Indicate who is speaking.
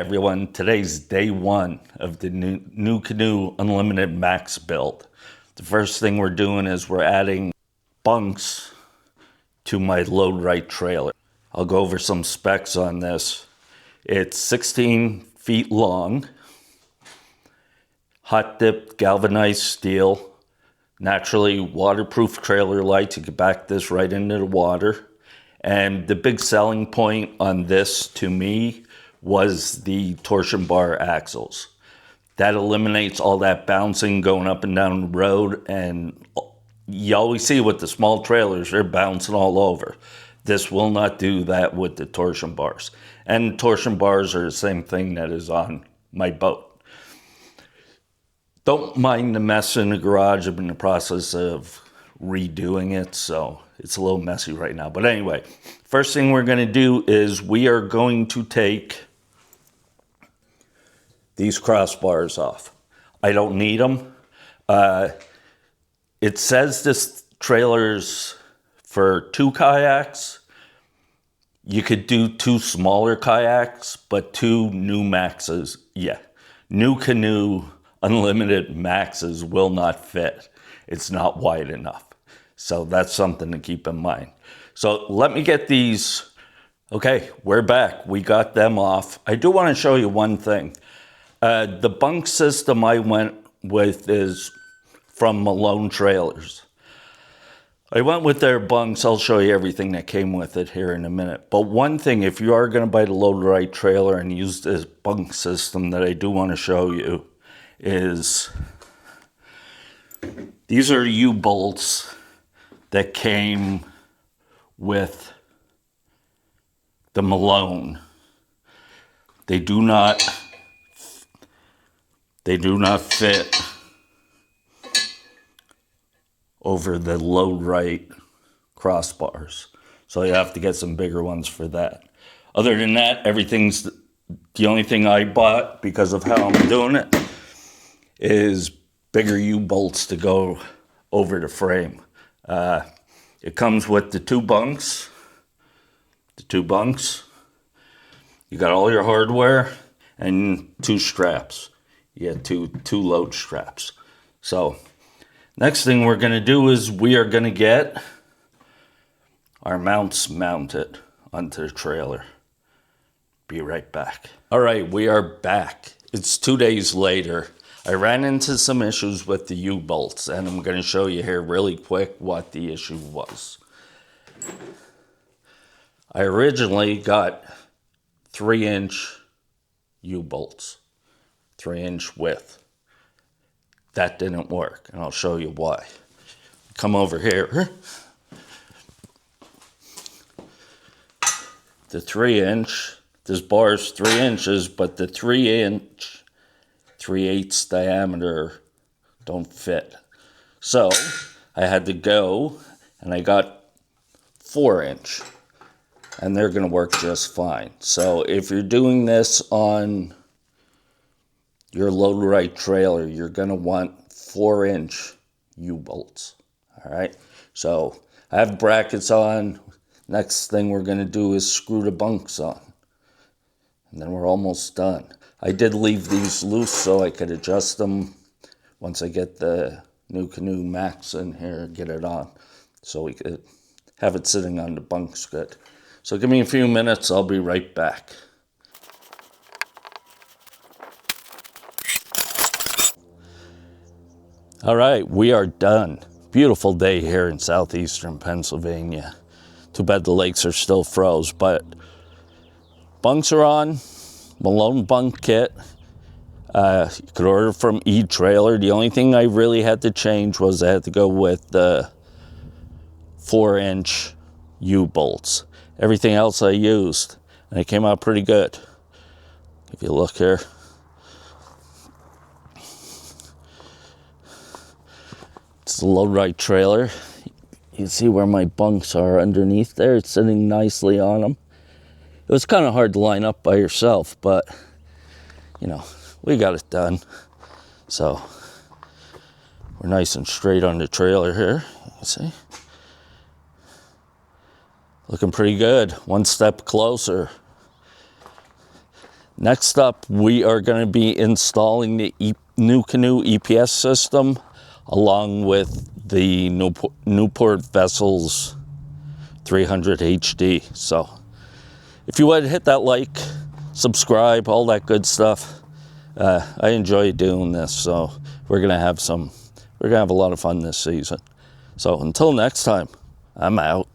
Speaker 1: Everyone, today's day one of the Nucanoe Unlimited Max build. The first thing we're doing is we're adding bunks to my Load Rite trailer. I'll go over some specs on this. It's 16 feet long, hot dipped galvanized steel, naturally waterproof trailer lights. You can back this right into the water. And the big selling point on this to me was the torsion bar axles. That eliminates all that bouncing going up and down the road, and you always see with the small trailers, they're bouncing all over. This will not do that with the torsion bars. And torsion bars are the same thing that is on my boat. Don't mind the mess in the garage. I'm in the process of redoing it, so it's a little messy right now. But anyway, first thing we're going to do is we are going to take these crossbars off. I don't need them. It says this trailer's for 2 kayaks. You could do 2 smaller kayaks, but 2 new maxes, Nucanoe Unlimited Maxes will not fit. It's not wide enough. So that's something to keep in mind. So let me get these. Okay, we're back. We got them off. I do want to show you one thing. The bunk system I went with is from Malone Trailers. I went with their bunks. I'll show you everything that came with it here in a minute. But one thing, if you are going to buy the Load Rite trailer and use this bunk system that I do want to show you, is these are U-bolts that came with the Malone. They do not fit over the Load Rite crossbars. So you have to get some bigger ones for that. Other than that, everything's the only thing I bought because of how I'm doing it is bigger U-bolts to go over the frame. It comes with the 2 bunks. You got all your hardware and 2 straps. You get two load straps. So next thing we're going to do is we are going to get our mounts mounted onto the trailer. Be right back. All right, we are back. It's 2 days later. I ran into some issues with the U-bolts, and I'm going to show you here really quick what the issue was. I originally got 3-inch U-bolts, 3-inch width. That didn't work, and I'll show you why. Come over here. The 3-inch, this bar is 3 inches, but the 3-inch 3/8 diameter don't fit. So I had to go and I got 4-inch, and they're going to work just fine. So if you're doing this on your Load Rite trailer, you're going to want 4-inch U-bolts. All right. So I have brackets on. Next thing we're going to do is screw the bunks on, and then we're almost done. I did leave these loose so I could adjust them once I get the Nucanoe Max in here and get it on, so we could have it sitting on the bunks good. So give me a few minutes, I'll be right back. All right, we are done. Beautiful day here in southeastern Pennsylvania. Too bad the lakes are still froze, but bunks are on. MALONE Bunk Kit. You could order from E-Trailer. The only thing I really had to change was I had to go with the 4-inch U-bolts. Everything else I used, and it came out pretty good. If you look here. It's the Load Rite trailer. You see where my bunks are underneath there. It's sitting nicely on them. It was kind of hard to line up by yourself, but, you know, we got it done. So, we're nice and straight on the trailer here, you see. Looking pretty good, one step closer. Next up, we are going to be installing the Nucanoe EPS system along with the Newport Vessels 300 HD. So if you would hit that like, subscribe, all that good stuff. I enjoy doing this, so we're gonna have a lot of fun this season. So until next time, I'm out.